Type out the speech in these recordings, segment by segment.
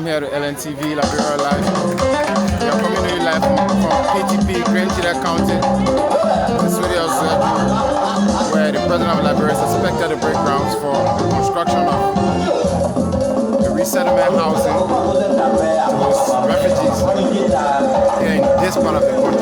welcome here to LNTV Liberia Live. We are coming to you live from PTP Grand Gedeh County, the city of Zwedru, where the president of Liberia is expected to break grounds for the construction of the resettlement housing to host refugees here in this part of the country.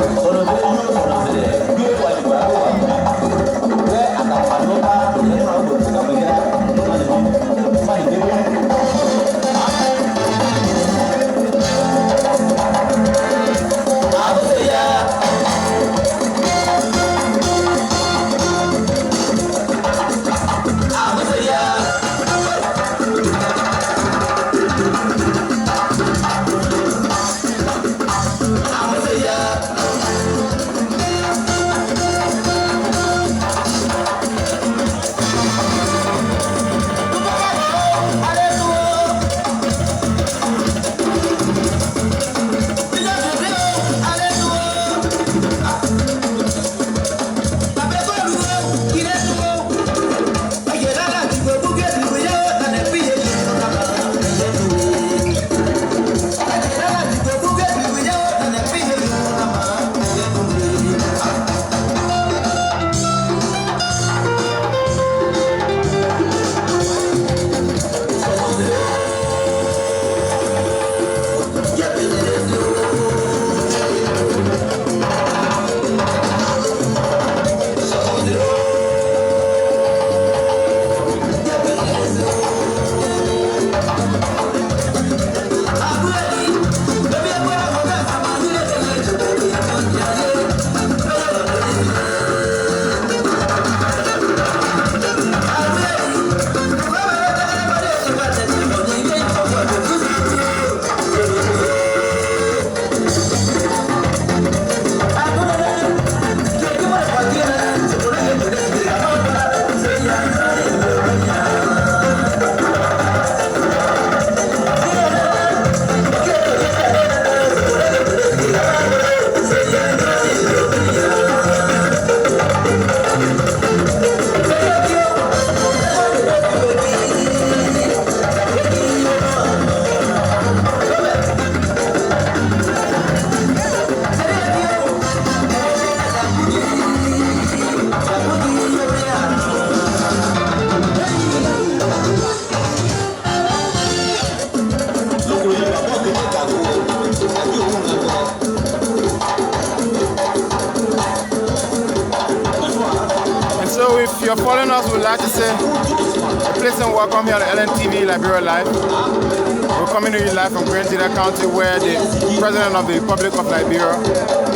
So if you're following us, we'd like to say a pleasant welcome here to LNTV Liberia Live. We're coming to you live from Grand Gedeh County, where the President of the Republic of Liberia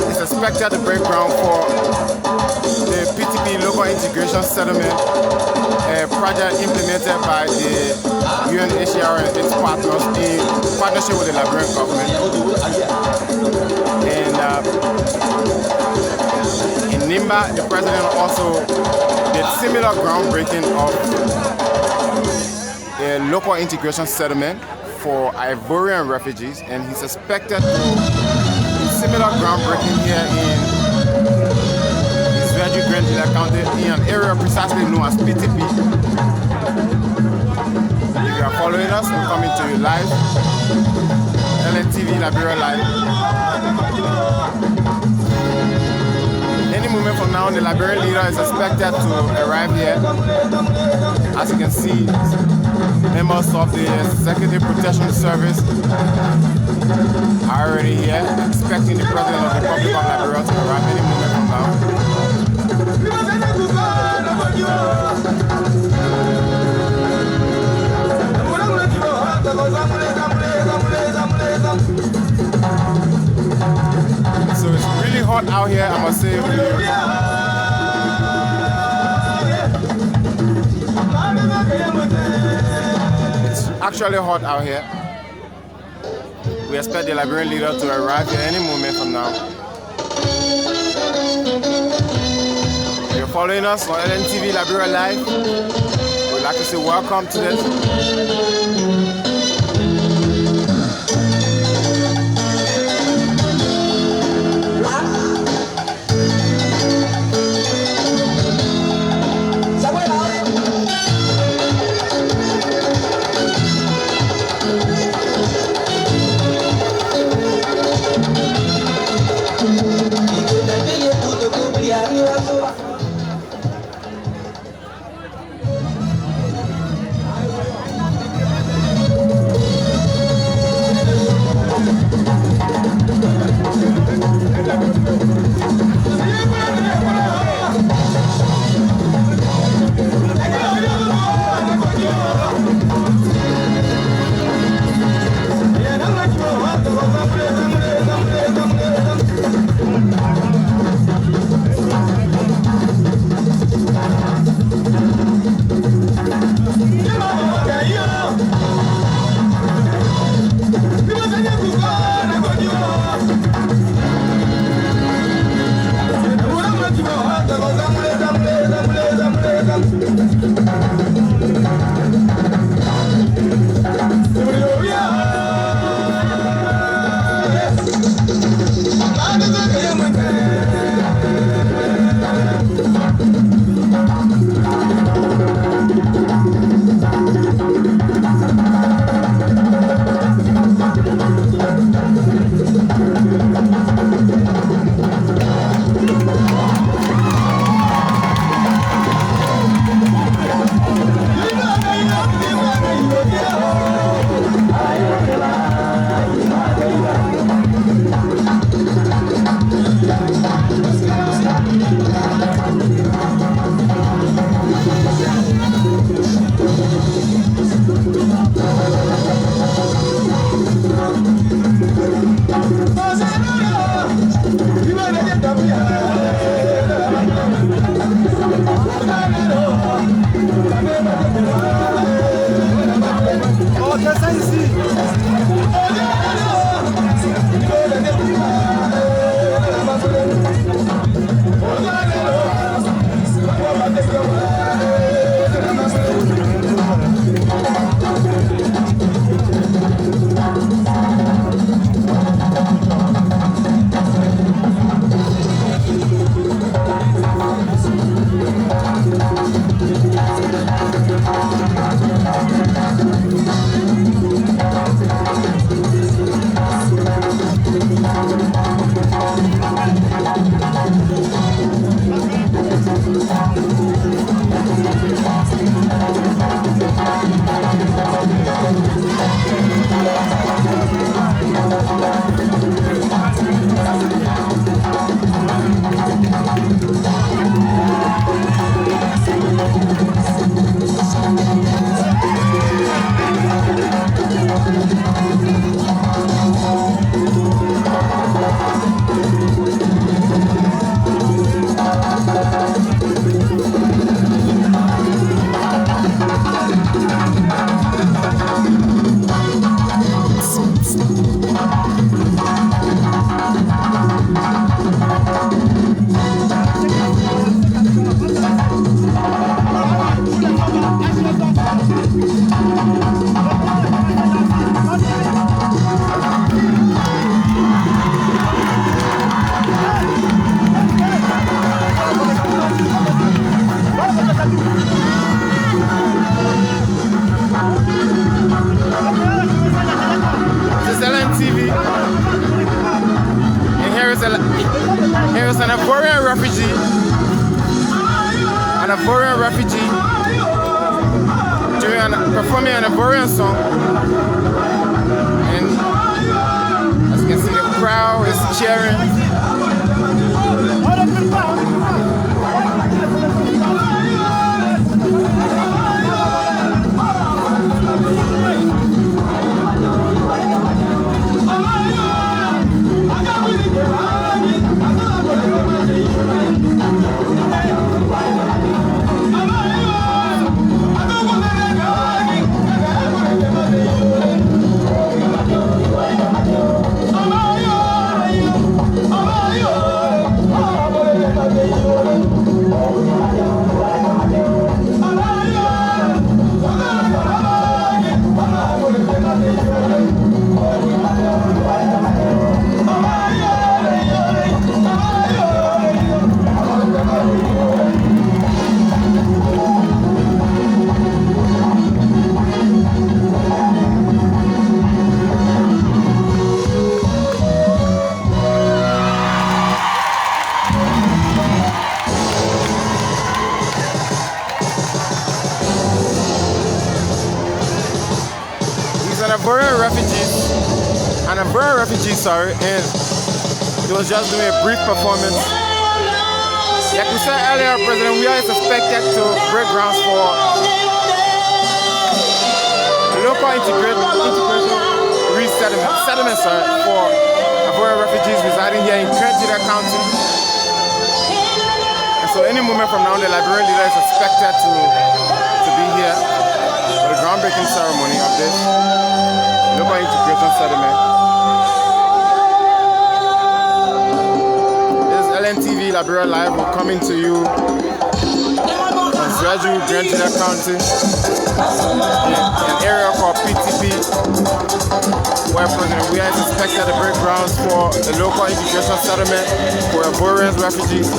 is expected to break ground for the PTP Local Integration Settlement, a project implemented by the UNHCR and its partners in partnership with the Liberian government. And in Nimba, the President also did similar groundbreaking of a local integration settlement for Ivorian refugees, and he's expected to do similar groundbreaking here in Zwedru Grand Gedeh County in an area precisely known as PTP. If you are following us, we're coming to you live, LNTV Liberia Live. Any moment from now, the Liberian leader is expected to arrive here. As you can see, members of the Executive Protection Service are already here, expecting the President of the Republic of Liberia to arrive any moment from now. So it's really hot out here, I must say. It's actually hot out here. We expect the Liberian leader to arrive here any moment from now. If you're following us on LNTV Liberia Live, we'd like to say welcome to this. LNTV. And here is an Ivorian refugee. An Ivorian refugee performing an Ivorian song. And as you can see, the crowd is cheering. An Ivorian refugee, and he was just doing a brief performance. Like we said earlier, President Weah is expected to break grounds for local integration settlement for Ivorian refugees residing here in Grand Gedeh County. And so any moment from now, the Liberian leader is expected to be here for the groundbreaking ceremony of this local integration settlement. This is LNTV Liberia Live. We're coming to you from Zwedru Grand Gedeh County in an area called PTP, where President Weah is expected to break grounds for the local integration settlement for Ivorian refugees.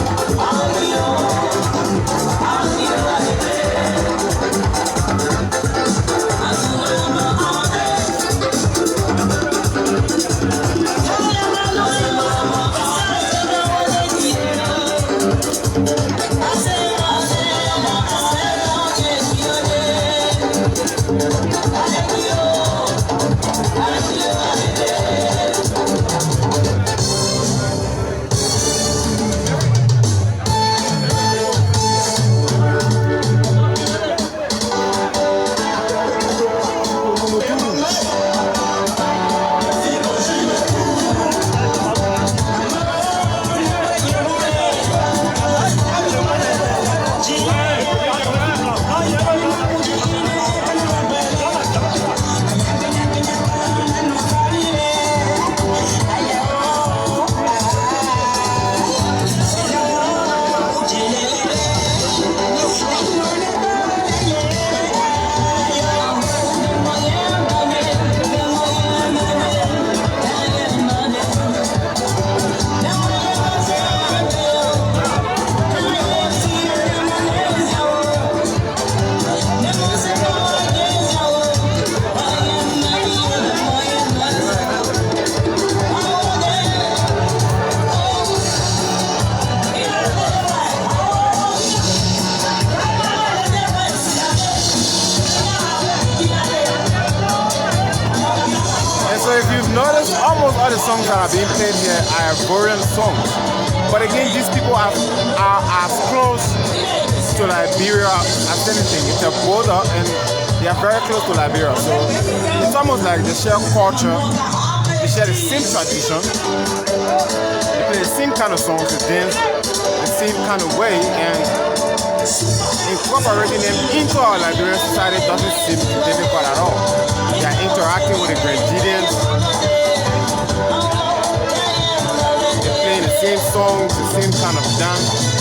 So if you've noticed, almost all the songs that are being played here are Ivorian songs. But again, these people are as close to Liberia as anything. It's a border and they are very close to Liberia. So it's almost like they share culture, they share the same tradition, they play the same kind of songs, they dance the same kind of way, and incorporating them into our Liberian society doesn't seem difficult at all. They are interacting with the Grand Gedehs. They're playing the same songs, the same kind of dance.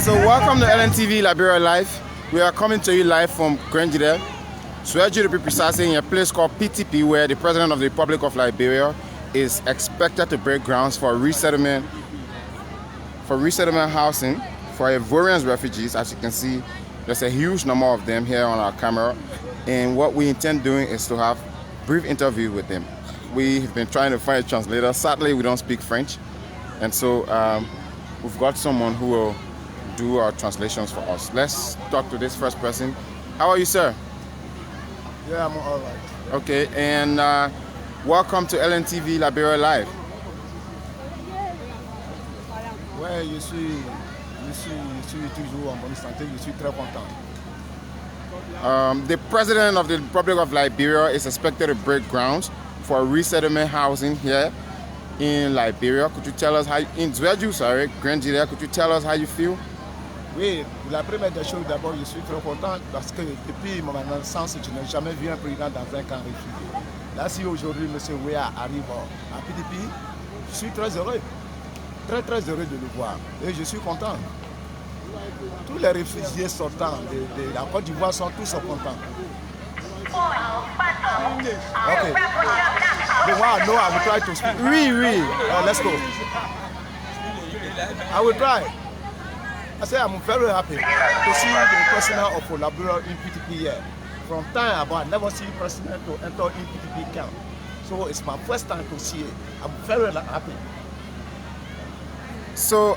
So welcome to LNTV Liberia Live. We are coming to you live from Grand Gedeh, Zwedru to be precise, in a place called PTP, where the President of the Republic of Liberia is expected to break grounds for resettlement housing for Ivorian refugees. As you can see, there's a huge number of them here on our camera, and what we intend doing is to have a brief interview with them. We've been trying to find a translator. Sadly, we don't speak French, and so we've got someone who will do our translations for us. Let's talk to this first person. How are you, sir? Yeah, I'm all right. Okay, and welcome to LNTV Liberia Live. Ouais, je suis toujours en bonne santé, je suis très content. The President of the Republic of Liberia is expected to break grounds for resettlement housing here in Liberia. Could you tell us how, in Zwedru, Grand Gedeh, could you tell us how you feel? Oui, la première des choses, d'abord, je suis très content parce que depuis ma naissance, je n'ai jamais vu un président dans un camp réfugié. Là, si aujourd'hui, M. Weah arrive à PTP, je suis très heureux. Très, très heureux de le voir. Et je suis content. Tous les réfugiés sortants de la Côte d'Ivoire sont tous contents. Okay. Wow, no, I will try to speak. Oui. Let's go. I will try. I say I'm very happy to see the president of Liberia in PTP here. From time ago, I never see president to enter in PTP camp. So it's my first time to see it. I'm very happy. So,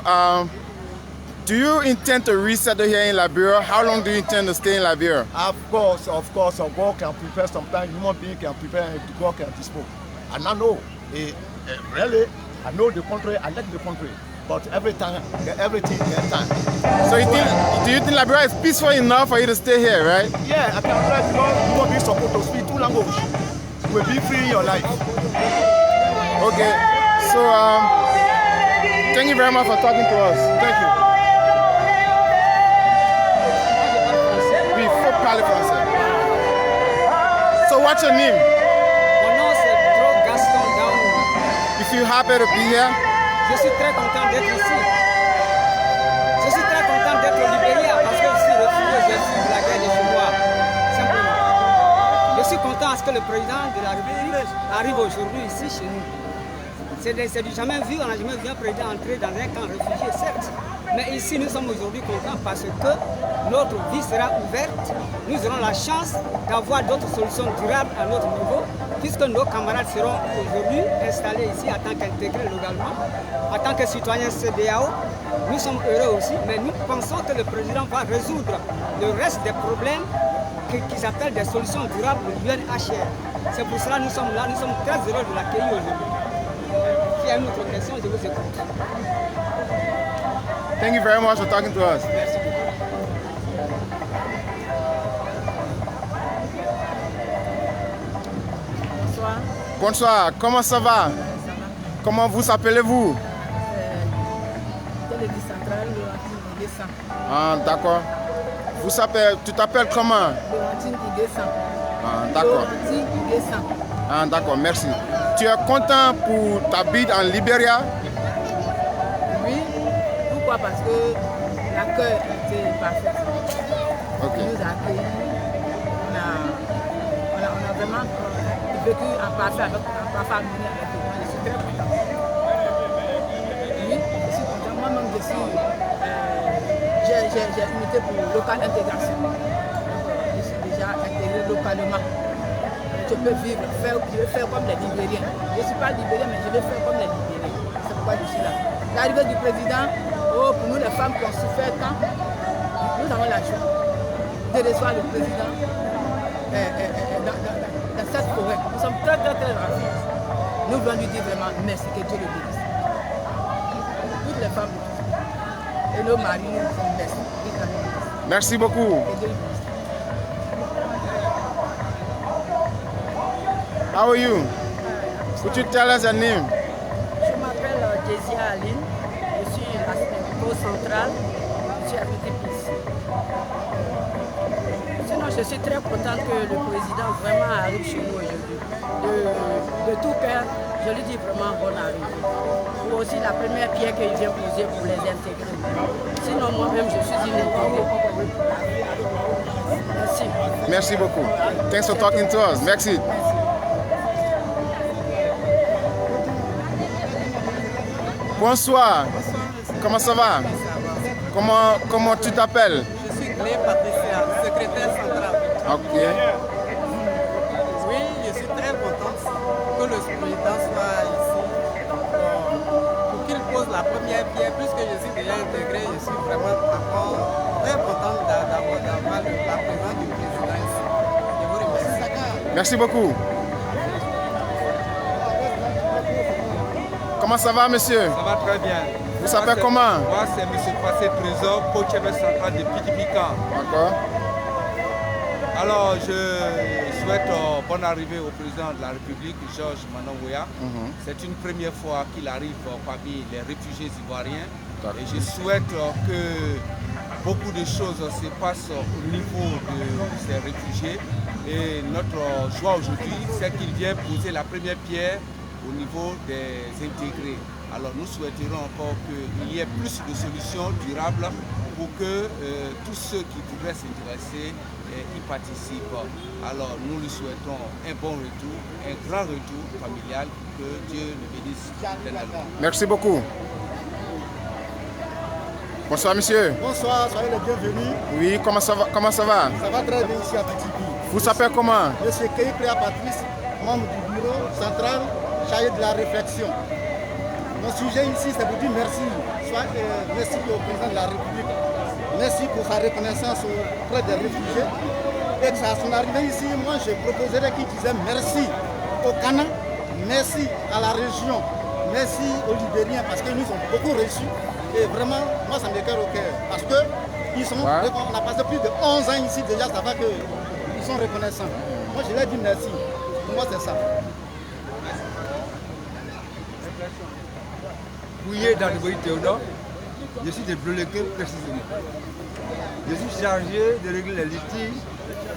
do you intend to resettle here in Liberia? How long do you intend to stay in Liberia? Of course, God can prepare sometimes, human being can prepare and God can dispose. And I know, really, I know the country, I like the country. But everything gets time. So do you think Liberia is peaceful enough for you to stay here, right? Yeah, I can try because you won't be supposed to speak two languages. You will be free in your life. Okay, so thank you very much for talking to us. Thank you. Oui, faut parler français. So what's your name? Mon nom c'est Zwedru Grand Gedeh. You feel happy to be here? Je suis très content d'être ici. Je suis très content d'être au Libéria parce que je suis refugié, j'ai fui de la guerre de chez moi. Simplement. Je suis content à ce que le président de la République arrive aujourd'hui ici chez nous. C'est du jamais vu, on n'a jamais vu un président entrer dans un camp réfugié, certes. Mais ici, nous sommes aujourd'hui contents parce que notre vie sera ouverte. Nous aurons la chance d'avoir d'autres solutions durables à notre niveau, puisque nos camarades seront aujourd'hui installés ici en tant qu'intégrés localement, en tant que citoyens CEDEAO, Nous sommes heureux aussi, mais nous pensons que le président va résoudre le reste des problèmes qu'ils appellent des solutions durables de l'UNHCR. C'est pour cela que nous sommes là, nous sommes très heureux de l'accueillir aujourd'hui. S'il y a une autre question, je vous écoute. Thank you very much for talking to us. Merci beaucoup. Bonsoir. Bonsoir, comment ça va? Ça va. Comment vous appelez-vous? Télévis central, Laurentine Idessan. Ah, d'accord. Tu t'appelles comment? Laurentine Idessan. Ah, d'accord. Laurentine Idessan. Ah, d'accord, merci. Tu es content pour ta vie en Libéria? Oui. Pourquoi? Parce que l'accueil était parfait. Ok. Il nous a accueillis. On a vraiment vécu en parfait avec harmonie avec eux. Je suis très content. Oui, je suis content. Moi-même, j'ai unité pour Local Intégration. Je suis déjà intégré localement. Je peux vivre, je vais faire comme les Libériens. Je ne suis pas Libérien, mais je vais faire comme les Libériens. C'est pourquoi je suis là. L'arrivée du président, pour nous les femmes qui ont souffert tant, nous avons la joie de recevoir le président dans cette forêt. Nous sommes très ravis. Nous voulons lui dire vraiment merci, que Dieu le bénisse. Toutes les femmes et nos maris nous disent merci. Merci beaucoup. Que Dieu le bénisse. How are you? Could you tell us your name? Je m'appelle Jessia Aline. Je suis l'assistante centrale. Je suis à PTP. Sinon, je suis très contente que le président vraiment arrive chez nous aujourd'hui. De tout cœur, je lui dis vraiment bonne arrivée. Pour aussi la première pierre qu'il vient poser pour les intégrer. Sinon, moi-même, je suis une intégrée. Merci. Merci beaucoup. Thanks for talking to us. Merci. Bonsoir. Comment ça va? Comment tu t'appelles? Je suis Clé Patricia, secrétaire centrale. Ok. Oui, je suis très contente que le président soit ici pour qu'il pose la première pierre. Puisque je suis déjà intégré, je suis vraiment encore très contente d'avoir la présence du président ici. Je vous remercie. Merci beaucoup. Comment ça va, monsieur? Ça va très bien. Vous s'appelez comment? Moi, c'est M. Passé Trésor, coach central de PTP Camp. D'accord. Alors, je souhaite bonne arrivée au président de la République, Georges Weah. C'est une première fois qu'il arrive parmi les réfugiés ivoiriens. Et je souhaite que beaucoup de choses se passent au niveau de ces réfugiés. Et notre joie aujourd'hui, c'est qu'il vient poser la première pierre au niveau des intégrés. Alors nous souhaiterons encore qu'il y ait plus de solutions durables pour que tous ceux qui pourraient s'intéresser y participent. Alors nous lui souhaitons un bon retour, un grand retour familial, que Dieu le bénisse éternellement. Merci beaucoup. Bonsoir, monsieur. Bonsoir, soyez les bienvenus. Oui, comment ça va? Ça va très bien ici à PTP. Vous s'appelez comment? Je suis Cléa Patrice, membre du bureau central chargé de la réflexion. Mon sujet ici, c'est pour dire merci. Merci au président de la République. Merci pour sa reconnaissance auprès des réfugiés. Et que à son arrivée ici, moi, je proposerais qu'il disait merci au Ghana, merci à la région, merci aux Libériens parce qu'ils nous ont beaucoup reçus. Et vraiment, moi, ça me cœur au cœur. Parce qu'ils sont, on a passé plus de 11 ans ici déjà, ça va qu'ils sont reconnaissants. Moi, je leur dis merci. Pour moi, c'est ça. Fouillé dans le pays Théodore, je suis de Blolequin précisément. Je suis chargé de régler les litiges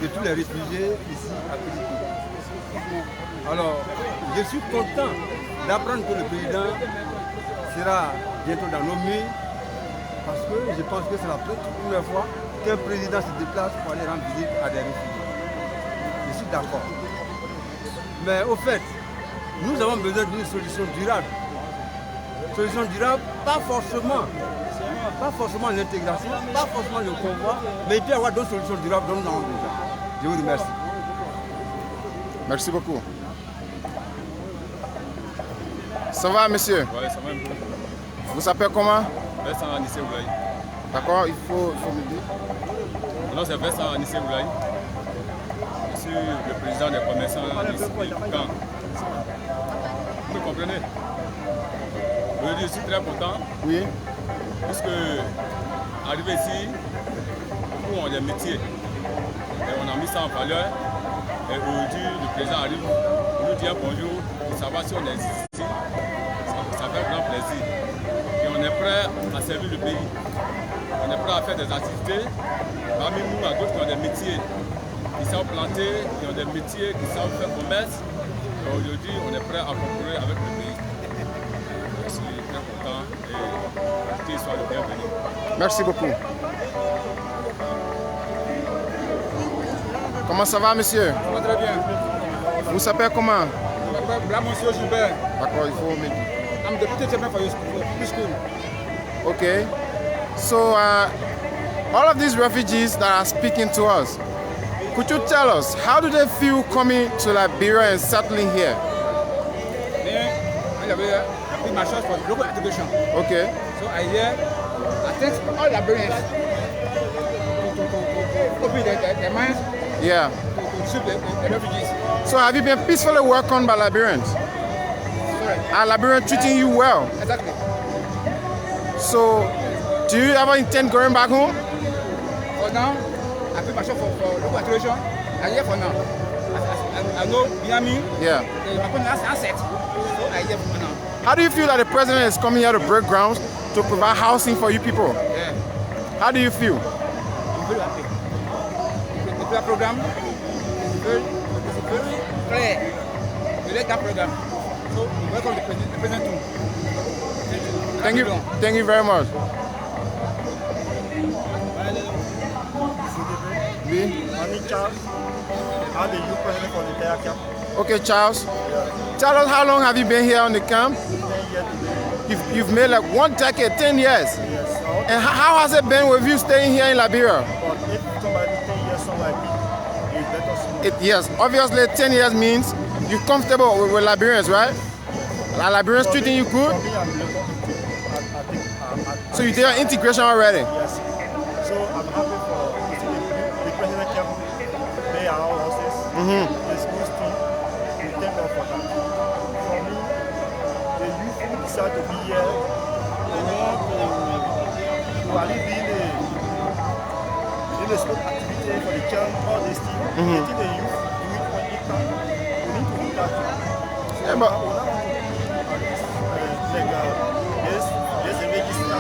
de tous les réfugiés ici à PTP. Alors, je suis content d'apprendre que le président sera bientôt dans nos murs, parce que je pense que c'est la première fois qu'un président se déplace pour aller rendre visite à des réfugiés. Je suis d'accord. Mais au fait, nous avons besoin d'une solution durable. Solution durable, pas forcément l'intégration, pas forcément le convoi, mais il peut y avoir d'autres solutions durables dont nous avons besoin. Je vous remercie. Merci beaucoup. Ça va, monsieur? Oui, ça va un peu. Vous s'appelez comment? Vincent Anissé Oulaye. D'accord, il faut me dire. Mon nom c'est Vincent Anissé Oulaye. Je suis le président des commerçants ici, Caen. Vous me comprenez? Aujourd'hui, je suis très content. Oui. Puisque, arrivé ici, beaucoup ont des métiers. Et on a mis ça en valeur. Et aujourd'hui, le président arrive, il nous dit un bonjour, pour savoir si on est ici. Ça fait un grand plaisir. Et on est prêt à servir le pays. On est prêt à faire des activités. Parmi nous, il y a d'autres qui ont des métiers, qui savent planter, qui ont des métiers, qui savent faire commerce. Et aujourd'hui, on est prêt à concourir avec le pays. Je suis très content et qu'ils soient le bienvenu. Merci beaucoup. Comment ça va, monsieur? Ça va très bien. Vous s'appelez comment? Là, monsieur Gilbert. D'accord, il faut me dire. I'm the PTP for school. Okay. So, all of these refugees that are speaking to us, could you tell us, how do they feel coming to Liberia and settling here? I did my shot for local integration. Okay. So I thank all Liberians to open their minds. Yeah. To receive the refugees. So have you been peacefully welcomed by Liberians? Sorry. Are Liberians treating you well? Exactly. So, do you ever intend going back home? For now, I put my shot for local integration. I'm here for now. I know behind me, Yeah. my company has asset. So I'm here for now. How do you feel that the president is coming here to break grounds to provide housing for you people? Yeah. How do you feel? I'm very happy. The program is very clear. We like that program. So we welcome the president too. Thank you very much. Charles, I'm the youth president for the entire camp. Okay, Charles. Tell us, how long have you been here on the camp? 10 years. You've made like 1 decade, 10 years. Yes. And how has it been with you staying here in Liberia? But if somebody 10 years, somebody it's better. Yes, obviously 10 years means you're comfortable with Liberians, right? Are Liberians treating you good? For me, I'm looking I think So you did your integration already? Yes. So I'm happy for the president can pay our houses. The school team, we thank God for that. For me, the youth who decide to be here, they want to really be in the sport activity for the camp, all these things. I think the youth do it when it can. We need to do that. So Yeah, but there's a register.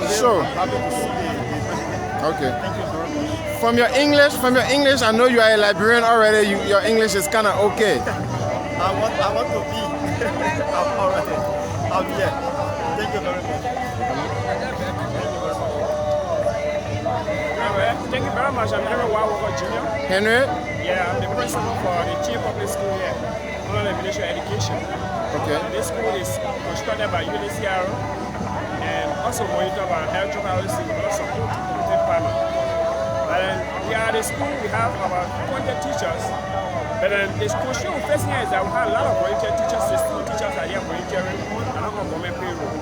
sure. Happy to see the president. Okay. Thank you very much. From your English, I know you are a Liberian already. Your English is kind of okay. I want to be. I'm already. I'm here. Thank you very much. Thank you very much. I'm Henry Weah Jr. Henry? Yeah, I'm the principal for the Chief Public School here, Local Integration Education. Okay. This school is constructed by UNHCR and also monitored by electrical development support to farmers. And we are the school, we have about 200 teachers. But the question we're facing here is that we have a lot of volunteer teachers, 16 teachers are here volunteering and not on government payroll.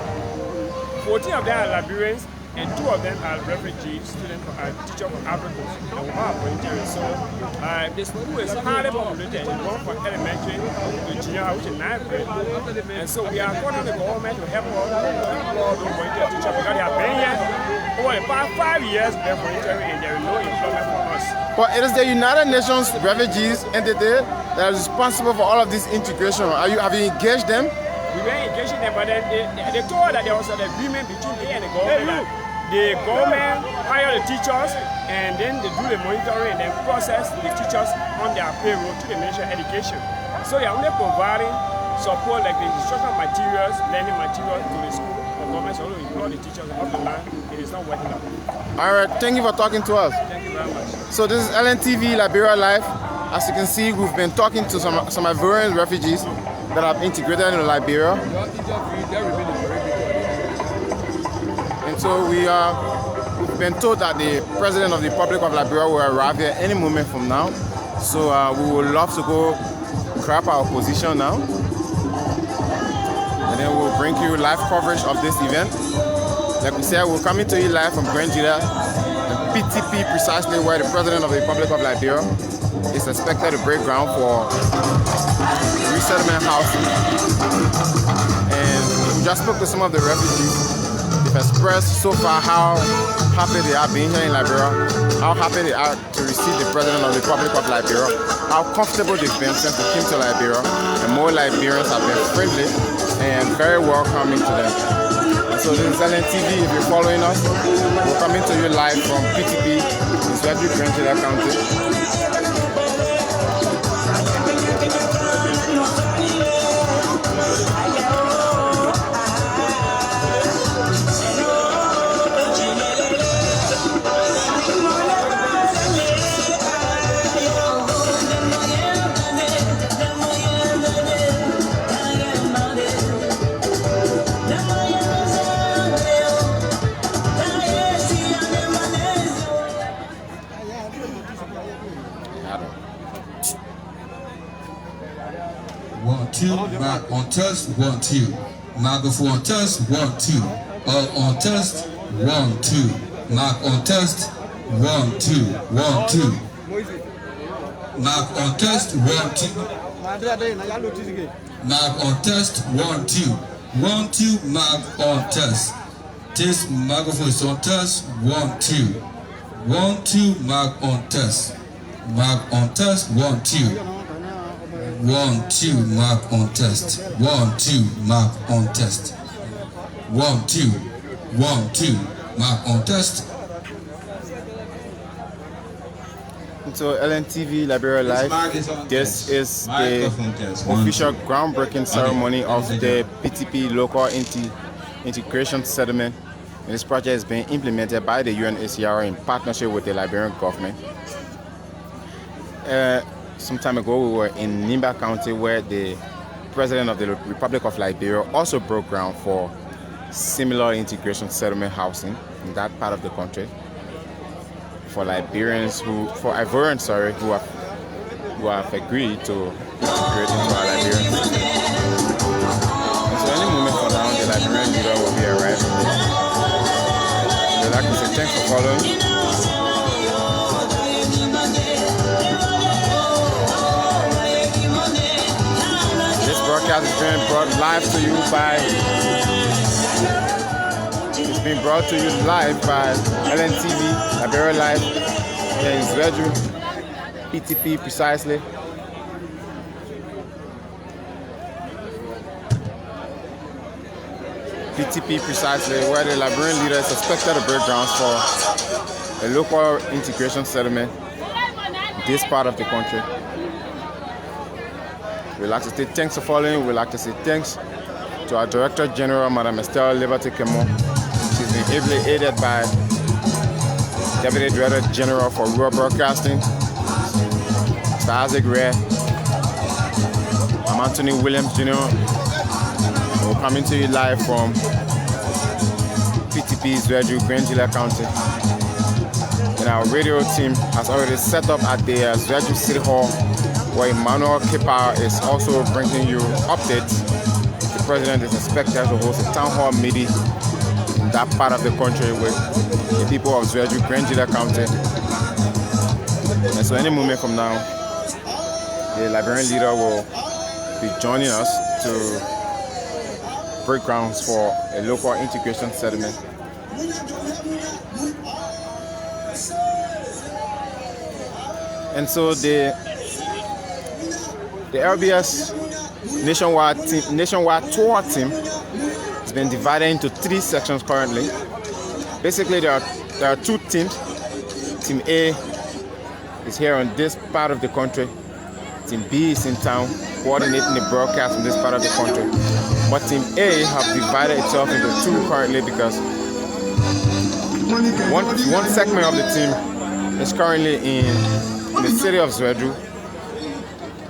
14 of them are Liberians and 2 of them are refugee students, teachers from Africa. And we have volunteering. So the school is highly populated. It's going from elementary to junior high, which is 9th grade. And so we are calling the government to help us employ those volunteer teachers because they have been here over the past 5 years. They're volunteering and there is no employment for us. But it is the United Nations refugees entity that is responsible for all of this integration. Have you engaged them? We were engaging them, but they told that there was an agreement between they and the government. The government hire the teachers and then they do the monitoring and then process the teachers on their payroll to the Ministry of Education. So they are only providing support like the instructional materials, learning materials to the school. The government should only employ the teachers off the line. It is not working out. All right, thank you for talking to us. Thank you very much. So this is LNTV Liberia Live. As you can see, we've been talking to some Liberian refugees that have integrated into Liberia. And so we've been told that the President of the Republic of Liberia will arrive here any moment from now. So we would love to go grab our position now. And and then we'll bring you live coverage of this event. Like we said, we're coming to you live from Grand Gedeh, and PTP, precisely where the President of the Republic of Liberia is expected to break ground for resettlement housing. And we just spoke to some of the refugees. They've expressed so far how happy they are being here in Liberia, how happy they are to receive the President of the Republic of Liberia, how comfortable they've been since they came to Liberia, and more Liberians have been friendly and very welcoming to them. And so this is LNTV. If you're following us, we're coming to you live from PTP in Zwedru Grand Gedeh County. Mark on test 1 2. Microphone on test 1 2. All on test 1 2. Mark on test 1 2 1 2. Mark on test 1 2. Mark on test 1 2 1 2. Mark on test. This microphone is on test 1 2 1 2. Mark on test. Mark on test 1 2. 1 2. Mark on test. 1 2. Mark on test. 1 2 1 2. Mark on test. So LNTV Liberia Live, this is the official groundbreaking ceremony of the PTP Local Integration Settlement. And this project is being implemented by the UNHCR in partnership with the Liberian government. Some time ago, we were in Nimba County, where the President of the Republic of Liberia also broke ground for similar integration settlement housing in that part of the country for Liberians for Ivorians, who have agreed to integrate into our Liberian system. And so any moment from now, the Liberian leader will be arriving. I'd like to say thanks for following. Broadcast is being brought live to you by LNTV, Liberia Live, here in Zwedru, PTP precisely. PTP precisely, where the Liberian leader is expected to break ground for a local integration settlement in this part of the country. We'd like to say thanks for following. We'd like to say thanks to our Director General, Madam Estelle Liberty Kemo. She's been ably aided by Deputy Director General for Rural Broadcasting, Mr. Isaac Ray, I'm Anthony Williams Jr. We're coming to you live from PTP Zwedru Grand Gedeh County. And our radio team has already set up at the Zwedru City Hall, where Emmanuel Kipar is also bringing you updates. The President is expected to host a town hall meeting in that part of the country with the people of Zwedru Grand Gedeh County. And so any moment from now, the Liberian leader will be joining us to break grounds for a local integration settlement. And so the LBS nationwide tour team has been divided into 3 sections currently. Basically, there are 2 teams. Team A is here on this part of the country. Team B is in town coordinating the broadcast in this part of the country. But Team A have divided itself into 2 currently because one segment of the team is currently in the city of Zwedru,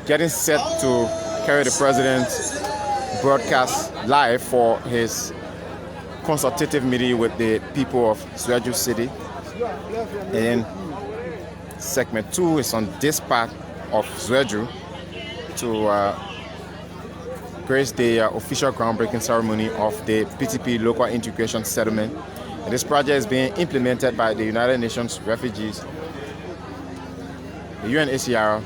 getting set to carry the President's broadcast live for his consultative meeting with the people of Zwedru City. And segment 2 is on this part of Zwedru to graced the official groundbreaking ceremony of the PTP Local Integration Settlement. And this project is being implemented by the United Nations Refugees, the UNHCR,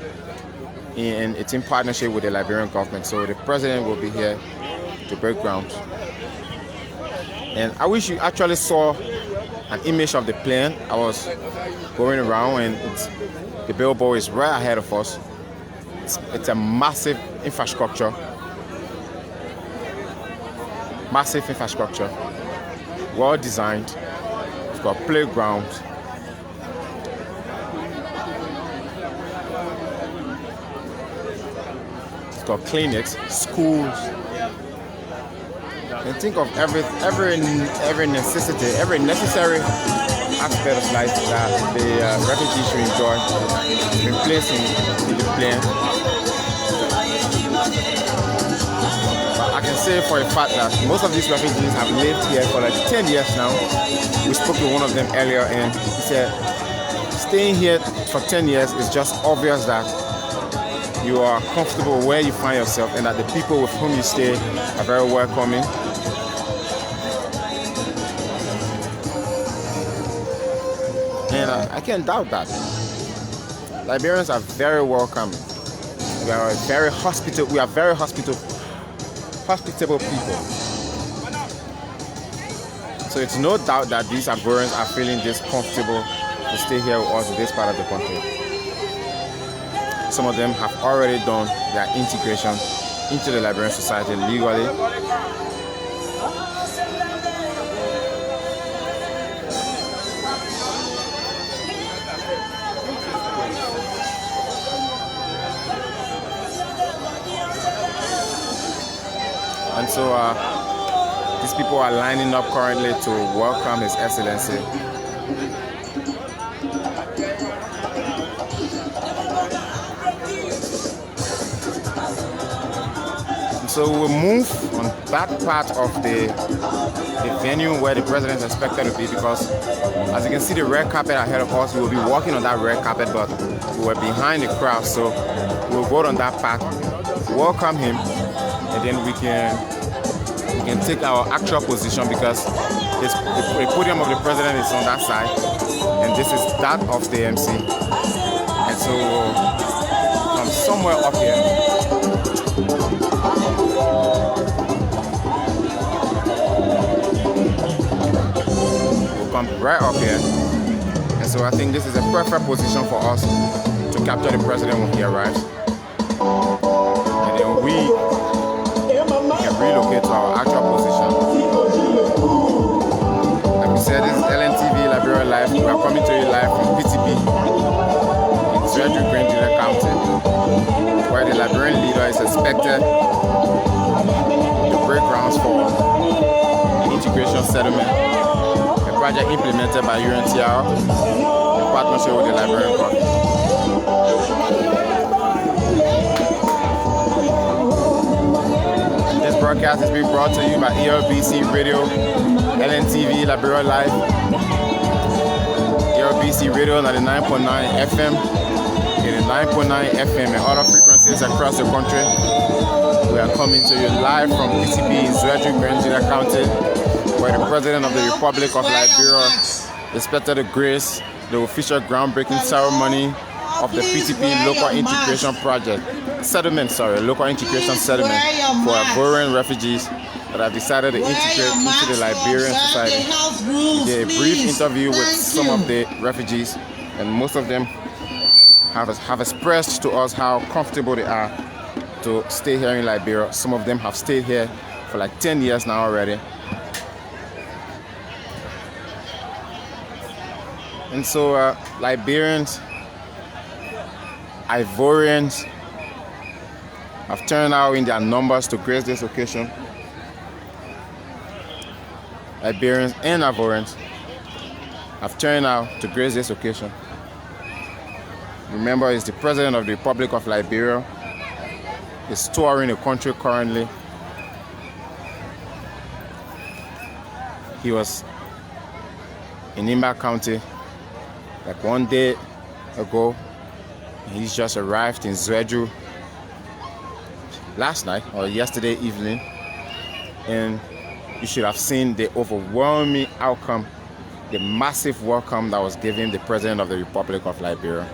and it's in partnership with the Liberian government. So the president will be here to break ground. And I wish you actually saw an image of the plane. I was going around and the billboard is right ahead of us. It's a massive infrastructure. Massive infrastructure. Well designed. It's got playgrounds. It's got clinics, schools. And think of every necessity, every necessary aspect of life that the refugees should enjoy in place in the plane. But I can say for a fact that most of these refugees have lived here for like 10 years now. We spoke to one of them earlier and he said staying here for 10 years is just obvious that you are comfortable where you find yourself and that the people with whom you stay are very welcoming. And I can't doubt that. Liberians are very welcoming. We are very hospitable. We are very hospitable people. So it's no doubt that these Ivorians are feeling this comfortable to stay here with us in this part of the country. Some of them have already done their integration into the Liberian society legally. And so these people are lining up currently to welcome His Excellency. And so we'll move on that part of the venue where the president is expected to be, because as you can see the red carpet ahead of us, we will be walking on that red carpet, but we were behind the crowd, so we'll go on that path, welcome him, and then we can take our actual position, because the podium of the president is on that side and this is that of the MC. And so from somewhere up here, we'll come right up here. And so I think this is a perfect position for us to capture the president when he arrives. And then we can relocate to our actual position. Like we said, this is LNTV Liberia Live. We are coming to you live from PTP in Zwedru Grand Gedeh County, where the Liberian leader is expected to break grounds for the integration settlement, a project implemented by UNHCR in partnership with the Liberian government. This broadcast is being brought to you by ELBC Radio, LNTV Liberia Live, ELBC Radio 99.9 FM, 89.9 FM, and other frequencies across the country. We are coming to you live from PTP in Zwedru Grand Gedeh County, where the President of the Republic of Liberia is expected to grace the official groundbreaking ceremony of the PTP Local Integration Local Integration Settlement for Ivorian refugees that have decided to integrate into the Liberian society. We did a brief interview with some of the refugees, and most of them have expressed to us how comfortable they are to stay here in Liberia. Some of them have stayed here for like 10 years now already. And so Liberians, Ivorians have turned out in their numbers to grace this occasion. Liberians and Ivorians have turned out to grace this occasion. Remember, he's the President of the Republic of Liberia. He's touring the country currently. He was in Imba County like one day ago. He's just arrived in Zwedru. last night or yesterday evening, and you should have seen the overwhelming outcome, the massive welcome that was given the President of the Republic of Liberia.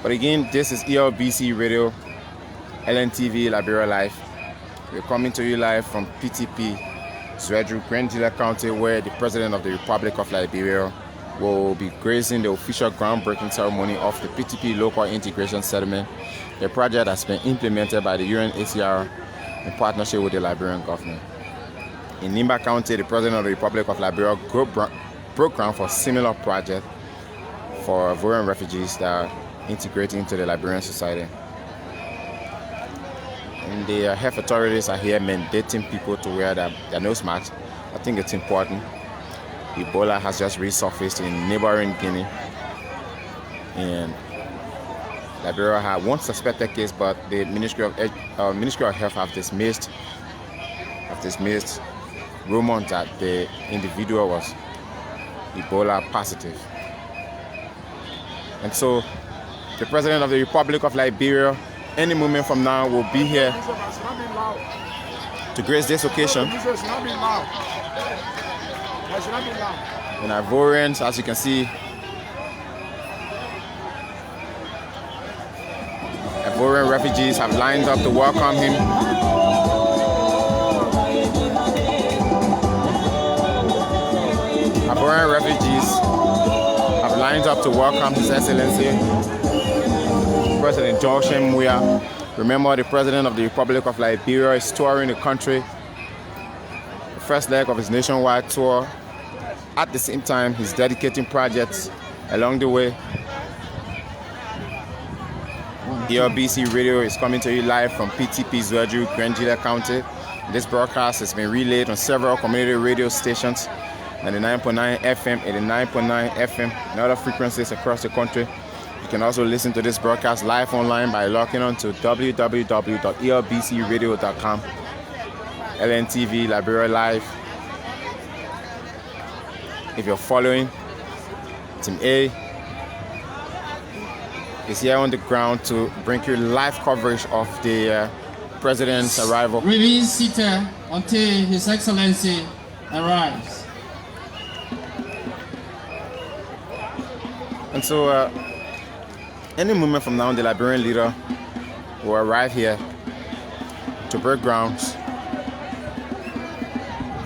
But again, this is ELBC Radio, LNTV Liberia Live. We're coming to you live from PTP, Zwedru Grand Gedeh County, where the President of the Republic of Liberia will be gracing the official groundbreaking ceremony of the PTP Local Integration Settlement, a project that's been implemented by the UNHCR in partnership with the Liberian government. In Nimba County, the President of the Republic of Liberia broke ground for a similar project for Ivorian refugees that are integrating into the Liberian society. And the health authorities are here mandating people to wear their nose masks. I think it's important. Ebola has just resurfaced in neighboring Guinea. And Liberia had one suspected case, but the Ministry of Health have dismissed rumors that the individual was Ebola positive. And so the President of the Republic of Liberia, any moment from now, will be here to grace this occasion. And Ivorians, as you can see, Ivorian refugees have lined up to welcome him. Ivorian refugees have lined up to welcome His Excellency President George M. Weah. Remember, the President of the Republic of Liberia is touring the country, the first leg of his nationwide tour. At the same time, he's dedicating projects along the way. ELBC Radio is coming to you live from PTP Zwedru Grand Gedeh County. This broadcast has been relayed on several community radio stations, 99.9 FM, 89.9 FM, and other frequencies across the country. You can also listen to this broadcast live online by logging on to www.elbcradio.com. LNTV Liberia Live. If you're following, Team A is here on the ground to bring you live coverage of the President's arrival. Remain seated until His Excellency arrives. And so, any moment from now, the Liberian leader will arrive here to break grounds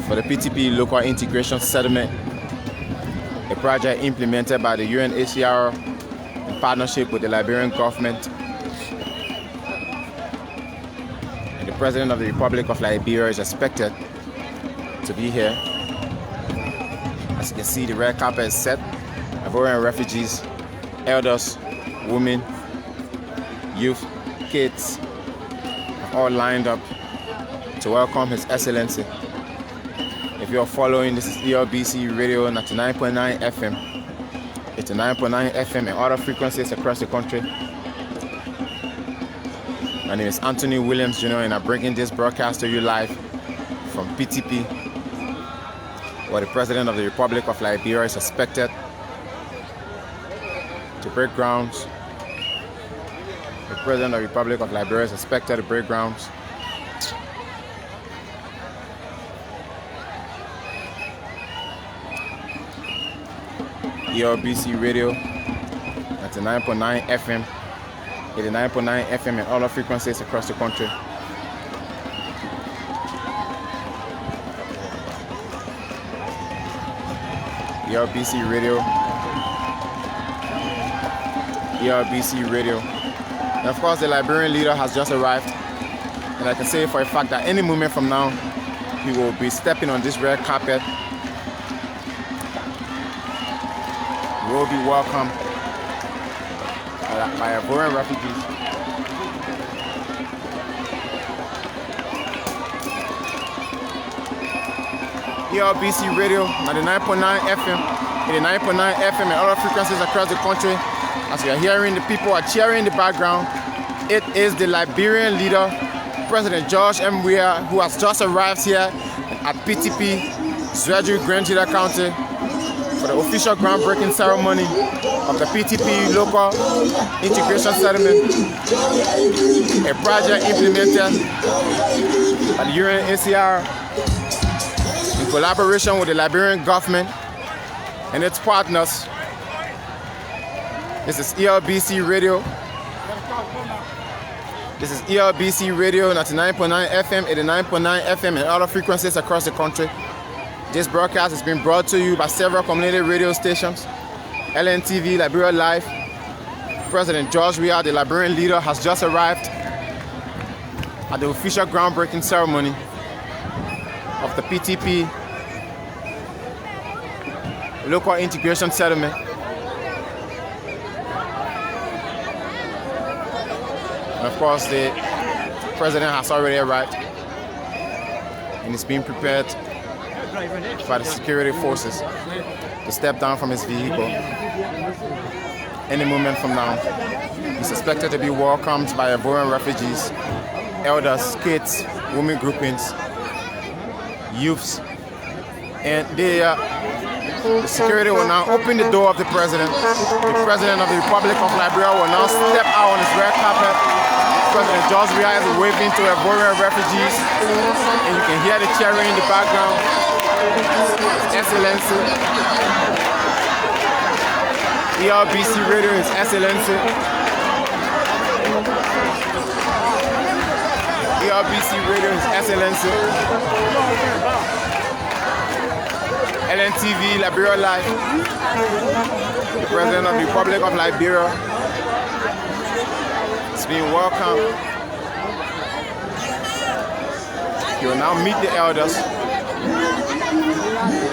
for the PTP Local Integration Settlement, a project implemented by the UNHCR in partnership with the Liberian government. And the President of the Republic of Liberia is expected to be here. As you can see, the red carpet is set. Ivorian refugees, elders, women, youth, kids, all lined up to welcome His Excellency. If you're following, this is ELBC Radio 99.9 FM, 89.9 FM, and other frequencies across the country. My name is Anthony Williams Jr., and I'm bringing this broadcast to you live from PTP, where the President of the Republic of Liberia is expected to break grounds. The President of the Republic of Liberia is expected to break grounds. ELBC Radio, 99.9 FM, 89.9 FM, and all the frequencies across the country. ELBC Radio. ELBC Radio. And of course, the Liberian leader has just arrived. And I can say for a fact that any moment from now, he will be stepping on this red carpet. He will be welcomed by Ivorian refugees. ELBC Radio, 99.9 FM, 89.9 FM, and other frequencies across the country. As you are hearing, the people are cheering in the background. It is the Liberian leader, President George M. Weah, who has just arrived here at PTP, Zwedru Grand Gedeh County, for the official groundbreaking ceremony of the PTP Local Integration Settlement, a project implemented by the UNHCR in collaboration with the Liberian government and its partners. This is ELBC Radio. This is ELBC Radio 99.9 FM, 89.9 FM, and other frequencies across the country. This broadcast is being brought to you by several community radio stations. LNTV, Liberia Live. President George Weah, the Liberian leader, has just arrived at the official groundbreaking ceremony of the PTP Local Integration Settlement. And of course, the president has already arrived and is being prepared by the security forces to step down from his vehicle any moment from now. He's expected to be welcomed by Ivorian refugees, elders, kids, women groupings, youths, and the security will now open the door of the president. The president of the Republic of Liberia will now step out on his red carpet. President George Weah is waving to Ivorian refugees, and you can hear the cheering in the background. His Excellency. ELBC Radio, His Excellency. ELBC Radio, His Excellency. LNTV, Liberia Live. The President of the Republic of Liberia is being welcomed. He will now meet the elders.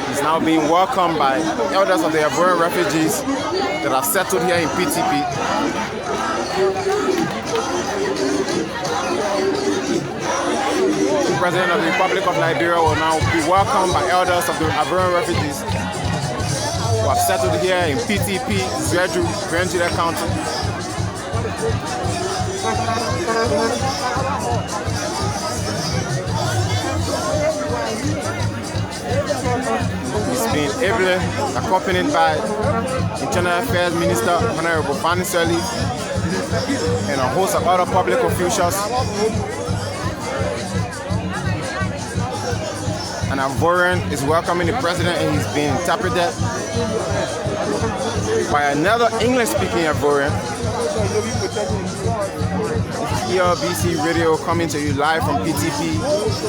He's now being welcomed by elders of the Ivorian refugees that have settled here in PTP. The President of the Republic of Liberia will now be welcomed by elders of the Ivorian refugees who have settled here in PTP, Zwedru Grand Gedeh County. He's been ably accompanied by Internal Affairs Minister Honorable Fani Sirleaf and a host of other public officials. An Ivorian is welcoming the president, and he's being interpreted by another English-speaking Ivorian. ELBC Radio coming to you live from PTP,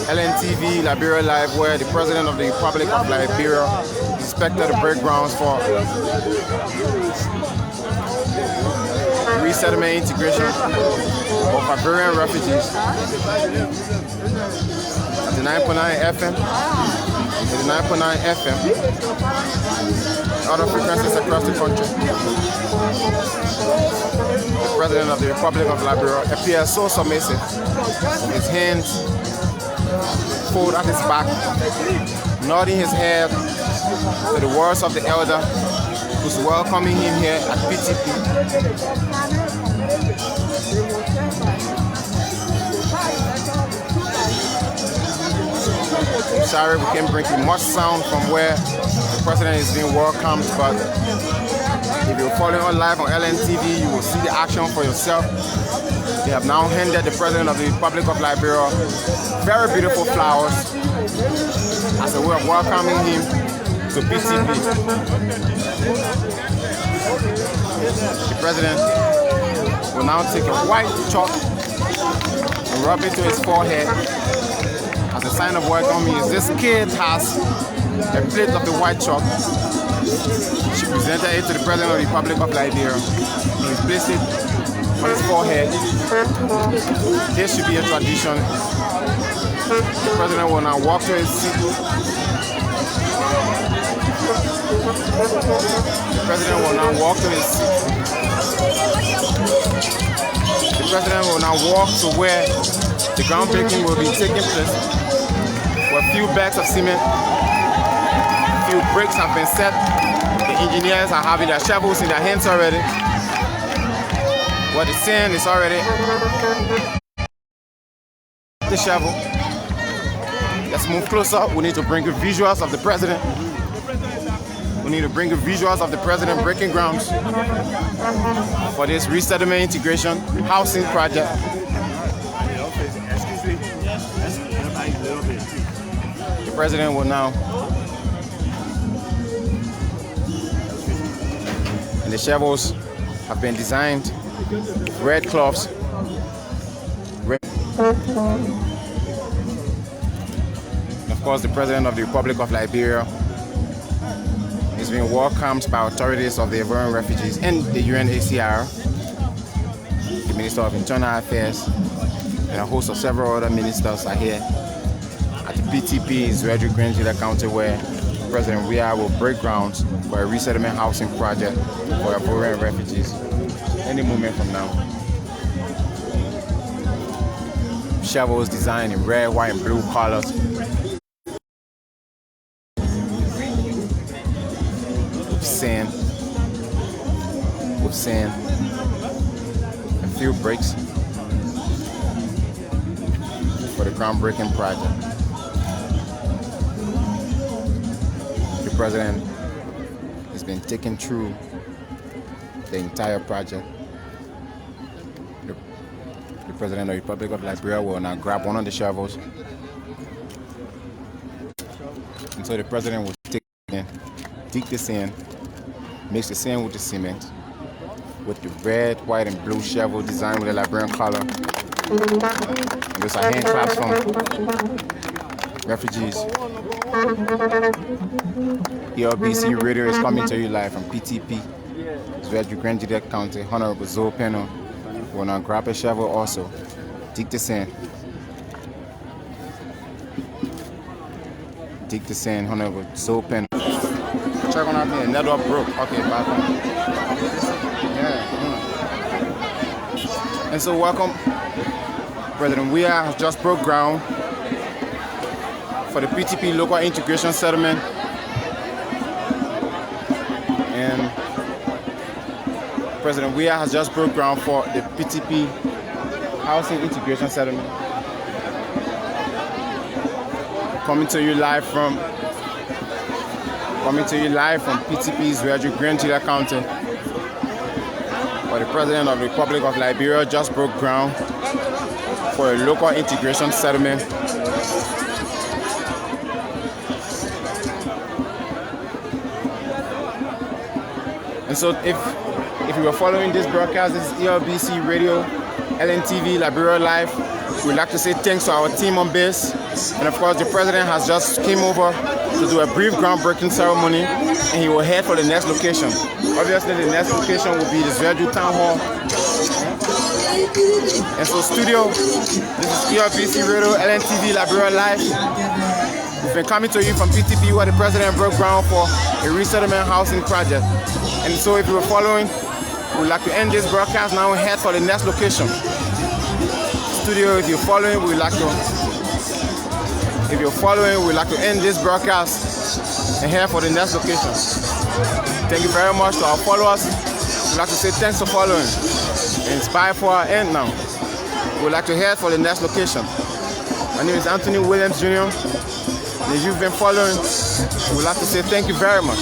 LNTV, Liberia Live, where the President of the Republic of Liberia is expected to break grounds for resettlement integration of Ivorian refugees. At the 9.9 FM, the 9.9 FM, other frequencies across the country. The President of the Republic of Liberia appears so submissive. His hands folded at his back, nodding his head to the words of the elder who's welcoming him here at PTP. Sorry, we can't bring you much sound from where the president is being welcomed, but if you're following on live on LNTV, you will see the action for yourself. They have now handed the President of the Republic of Liberia very beautiful flowers as a way of welcoming him to PTP. The President will now take a white chalk and rub it to his forehead as a sign of welcome. This kid has a plate of the white chalk. She presented it to the President of the Republic of Liberia. He placed it on his forehead. This should be a tradition. The President will now walk to his seat. The President will now walk to his seat. The President will now walk to where the groundbreaking will be taking place. With a few bags of cement, a few bricks have been set. The engineers are having their shovels in their hands already. Where the sand is already the shovel. Let's move closer. We need to bring you visuals of the president. We We need to bring you visuals of the president breaking grounds for this resettlement integration housing project. The president will now, and the shovels have been designed with red cloths. Of course, the President of the Republic of Liberia is being welcomed by authorities of the Ivorian refugees and the UNHCR, the Minister of Internal Affairs, and a host of several other ministers are here at the PTP Zwedru Grand Gedeh County, where President Weah will break grounds for a resettlement housing project for Ivorian refugees any moment from now. Shovels designed in red, white, and blue colors. With sand, a few bricks for the groundbreaking project. The president has been taken through the entire project. The president of the Republic of Liberia will now grab one of the shovels, and so the president will dig the sand, mix the sand with the cement, with the red, white, and blue shovel designed with a Liberian color. Those are hand claps from refugees. ELBC Radio is coming to you live from PTP, Zwedru Grand Gedeh County. Honorable Zoe Penno will now grab a shovel also, dig the sand. Dig the sand, Honorable Zoe Penno. Check on out here, network broke. Okay, back on. Yeah. And so welcome. President Weah has just broke ground for the PTP Local Integration Settlement. And President Weah has just broke ground for the PTP Housing Integration Settlement. Coming to you live from PTP Zwedru Grand Gedeh County, where the President of the Republic of Liberia just broke ground for a local integration settlement. And so if you were following this broadcast, this is ELBC Radio, LNTV, Liberia Live. We'd like to say thanks to our team on base. And of course, the President has just came over to do a brief groundbreaking ceremony, and he will head for the next location. Obviously, the next location will be the Zwedru Town Hall. And so, studio, this is ELBC Radio, LNTV, Liberia Live. We've been coming to you from PTP, where the President broke ground for a resettlement housing project. And so, if you were following, we'd like to end this broadcast now and head for the next location. Studio, if you're following, we'd like to end this broadcast and head for the next location. Thank you very much to our followers. We'd like to say thanks for following. Inspired for our end now. We'd like to head for the next location. My name is Anthony Williams Jr. And if you've been following, we'd like to say thank you very much.